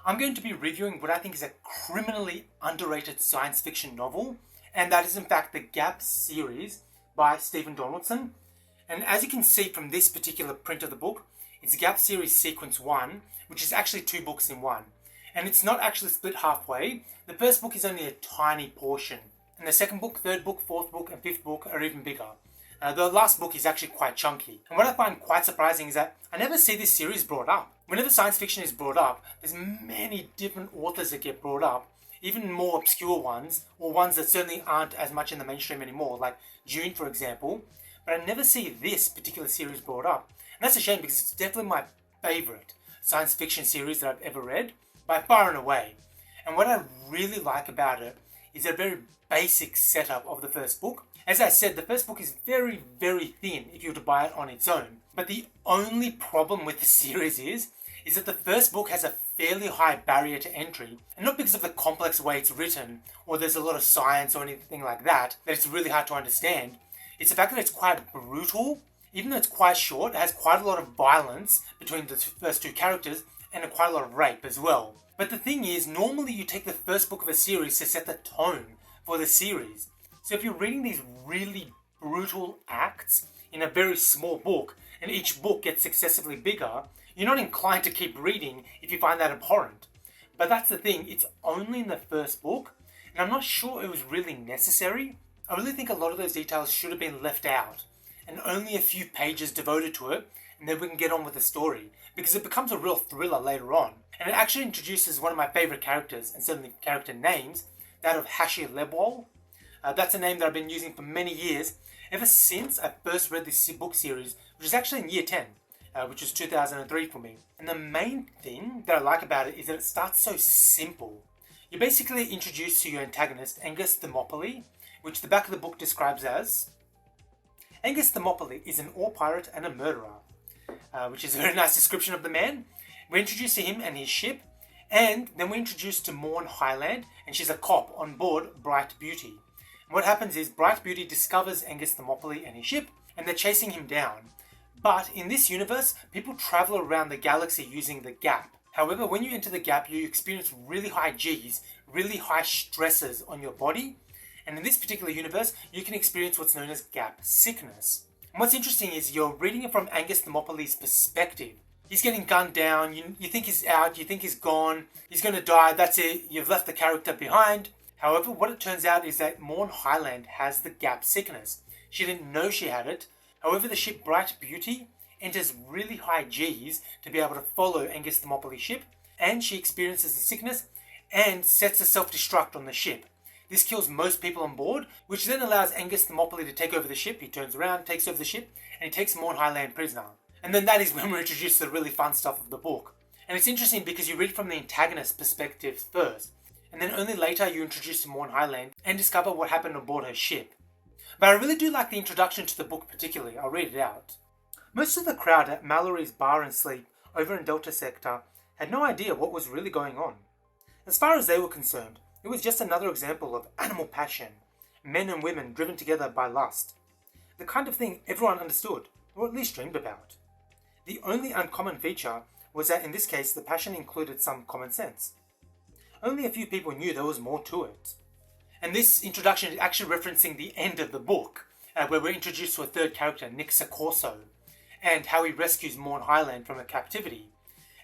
I'm going to be reviewing what I think is a criminally underrated science fiction novel, and that is in fact the Gap series by Stephen Donaldson. And as you can see from this particular print of the book, it's Gap series sequence 1, which is actually 2 books in one. And it's not actually split halfway. The first book is only a tiny portion, and the second book, third book, fourth book, and fifth book are even bigger. The last book is actually quite chunky. And what I find quite surprising is that I never see this series brought up. Whenever science fiction is brought up, there's many different authors that get brought up, even more obscure ones, or ones that certainly aren't as much in the mainstream anymore, like Dune, for example. But I never see this particular series brought up. And that's a shame because it's definitely my favourite science fiction series that I've ever read, by far and away. And what I really like about it is a very basic setup of the first book. As I said, the first book is very, very thin if you were to buy it on its own. But the only problem with the series is that the first book has a fairly high barrier to entry. And not because of the complex way it's written, or there's a lot of science or anything like that it's really hard to understand. It's the fact that it's quite brutal. Even though it's quite short, it has quite a lot of violence between the first 2 characters and quite a lot of rape as well. But the thing is, normally you take the first book of a series to set the tone for the series. So if you're reading these really brutal acts in a very small book, and each book gets successively bigger, you're not inclined to keep reading if you find that abhorrent. But that's the thing, it's only in the first book, and I'm not sure it was really necessary. I really think a lot of those details should have been left out, and only a few pages devoted to it, and then we can get on with the story, because it becomes a real thriller later on. And it actually introduces one of my favourite characters, and certainly character names, that of Hashi Lebwal. That's a name that I've been using for many years, ever since I first read this book series, which is actually in year 10, which was 2003 for me. And the main thing that I like about it is that it starts so simple. You're basically introduced to your antagonist, Angus Thermopylae, which the back of the book describes as: Angus Thermopylae is an ore pirate and a murderer, which is a very nice description of the man. We're introduced to him and his ship, and then we're introduced to Morn Highland, and she's a cop on board Bright Beauty. And what happens is Bright Beauty discovers Angus Thermopylae and his ship, and they're chasing him down. But in this universe, people travel around the galaxy using the Gap. However, when you enter the Gap, you experience really high Gs, really high stresses on your body. And in this particular universe, you can experience what's known as Gap sickness. And what's interesting is you're reading it from Angus Thermopylae's perspective. He's getting gunned down, you think he's out, you think he's gone, he's going to die, that's it, you've left the character behind. However, what it turns out is that Morn Highland has the Gap sickness. She didn't know she had it. However, the ship Bright Beauty enters really high Gs to be able to follow Angus Thermopylae's ship, and she experiences the sickness and sets a self-destruct on the ship. This kills most people on board, which then allows Angus Thermopylae to take over the ship. He turns around, takes over the ship, and he takes Morn Highland prisoner. And then that is when we're introduced to the really fun stuff of the book. And it's interesting because you read from the antagonist's perspective first, and then only later you're introduced to Morn Highland and discover what happened on board her ship. But I really do like the introduction to the book particularly. I'll read it out. Most of the crowd at Mallory's Bar and Sleep over in Delta Sector had no idea what was really going on. As far as they were concerned, it was just another example of animal passion, men and women driven together by lust. The kind of thing everyone understood, or at least dreamed about. The only uncommon feature was that in this case the passion included some common sense. Only a few people knew there was more to it. And this introduction is actually referencing the end of the book, where we're introduced to a third character, Nick Saccorso, and how he rescues Morn Highland from her captivity.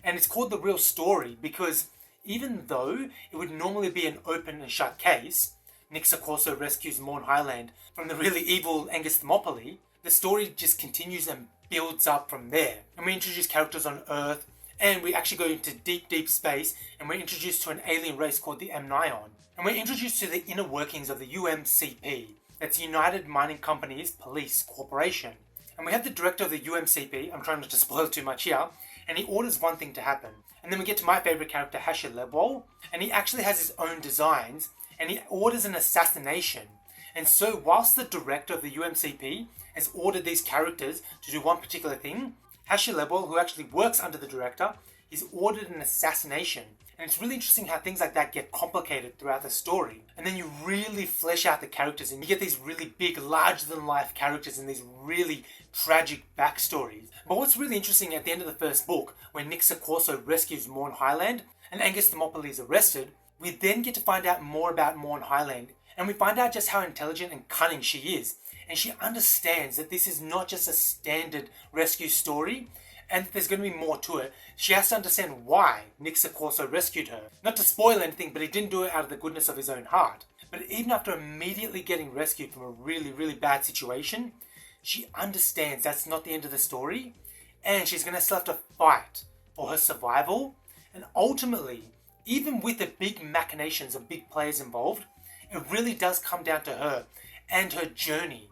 And it's called The Real Story because even though it would normally be an open and shut case, Nick Saccorso rescues Morn Highland from the really evil Angus Thermopylae, the story just continues and builds up from there. And we introduce characters on Earth, and we actually go into deep, deep space, and we're introduced to an alien race called the Amnion. And we're introduced to the inner workings of the UMCP, that's United Mining Companies Police Corporation. And we have the director of the UMCP, I'm trying not to spoil too much here, and he orders one thing to happen. And then we get to my favourite character, Hashi Lebwal, and he actually has his own designs, and he orders an assassination. And so whilst the director of the UMCP has ordered these characters to do one particular thing, Hashi Lebwal, who actually works under the director, he's ordered an assassination. And it's really interesting how things like that get complicated throughout the story. And then you really flesh out the characters and you get these really big, larger-than-life characters and these really tragic backstories. But what's really interesting at the end of the first book, when Nick Saccorso rescues Morn Highland, and Angus Thermopylae is arrested, we then get to find out more about Morn Highland, and we find out just how intelligent and cunning she is. And she understands that this is not just a standard rescue story, and there's going to be more to it. She has to understand why Nick Corso rescued her. Not to spoil anything, but he didn't do it out of the goodness of his own heart. But even after immediately getting rescued from a really, really bad situation, she understands that's not the end of the story, and she's going to still have to fight for her survival. And ultimately, even with the big machinations of big players involved, it really does come down to her and her journey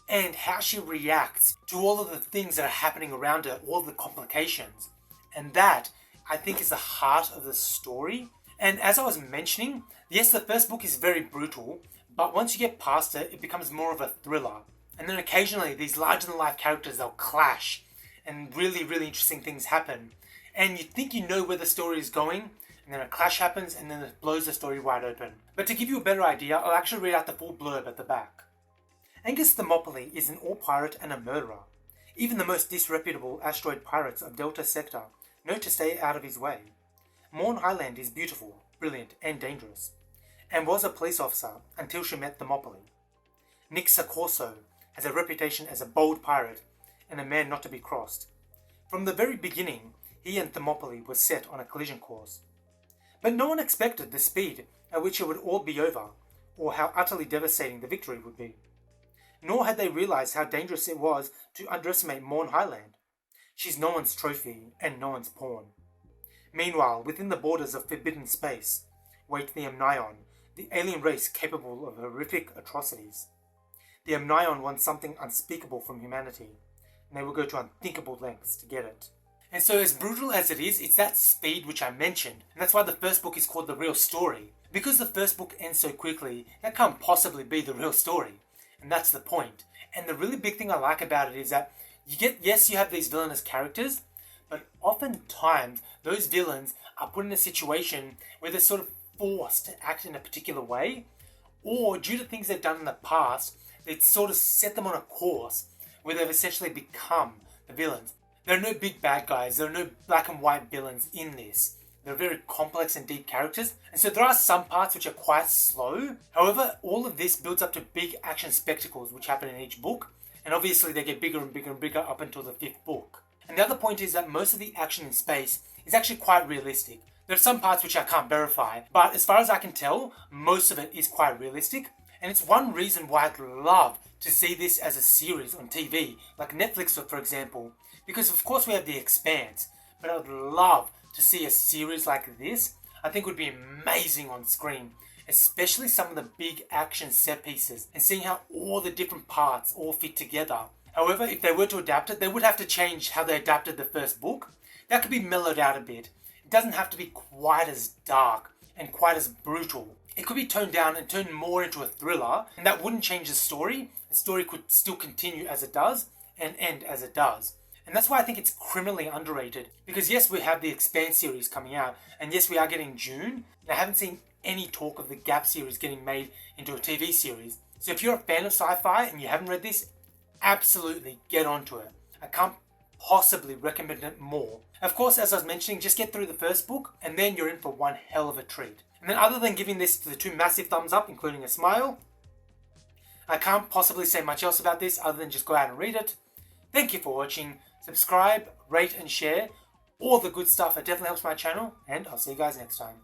and how she reacts to all of the things that are happening around her, all the complications. And that, I think, is the heart of the story. And as I was mentioning, yes, the first book is very brutal, but once you get past it, it becomes more of a thriller. And then occasionally, these larger-than-life characters, they'll clash, and really, really interesting things happen. And you think you know where the story is going, and then a clash happens, and then it blows the story wide open. But to give you a better idea, I'll actually read out the full blurb at the back. Angus Thermopylae is an all-pirate and a murderer. Even the most disreputable asteroid pirates of Delta Sector know to stay out of his way. Morn Highland is beautiful, brilliant, and dangerous, and was a police officer until she met Thermopylae. Nick Corso has a reputation as a bold pirate and a man not to be crossed. From the very beginning, he and Thermopylae were set on a collision course. But no one expected the speed at which it would all be over, or how utterly devastating the victory would be. Nor had they realized how dangerous it was to underestimate Morn Highland. She's no one's trophy and no one's pawn. Meanwhile, within the borders of forbidden space, wait the Amnion, the alien race capable of horrific atrocities. The Amnion want something unspeakable from humanity, and they will go to unthinkable lengths to get it. And so as brutal as it is, it's that speed which I mentioned, and that's why the first book is called The Real Story. Because the first book ends so quickly, that can't possibly be the real story. And that's the point. And the really big thing I like about it is that you have these villainous characters, but oftentimes those villains are put in a situation where they're sort of forced to act in a particular way, or due to things they've done in the past, they sort of set them on a course where they've essentially become the villains. There are no big bad guys, there are no black and white villains in this. They're very complex and deep characters, and so there are some parts which are quite slow. However, all of this builds up to big action spectacles which happen in each book, and obviously they get bigger and bigger and bigger up until the 5th book. And the other point is that most of the action in space is actually quite realistic. There are some parts which I can't verify, but as far as I can tell, most of it is quite realistic, and it's one reason why I'd love to see this as a series on TV, like Netflix for example, because of course we have The Expanse, but I'd love to see a series like this. I think would be amazing on screen, especially some of the big action set pieces and seeing how all the different parts all fit together. However, if they were to adapt it, they would have to change how they adapted the first book. That could be mellowed out a bit. It doesn't have to be quite as dark and quite as brutal. It could be toned down and turned more into a thriller, and that wouldn't change the story. The story could still continue as it does and end as it does. And that's why I think it's criminally underrated. Because yes, we have the Expanse series coming out, and yes, we are getting June, and I haven't seen any talk of the Gap series getting made into a TV series. So if you're a fan of sci-fi and you haven't read this, absolutely get onto it. I can't possibly recommend it more. Of course, as I was mentioning, just get through the first book, and then you're in for one hell of a treat. And then other than giving this the 2 massive thumbs up, including a smile, I can't possibly say much else about this other than just go out and read it. Thank you for watching. Subscribe, rate and share. All the good stuff. It definitely helps my channel. And I'll see you guys next time.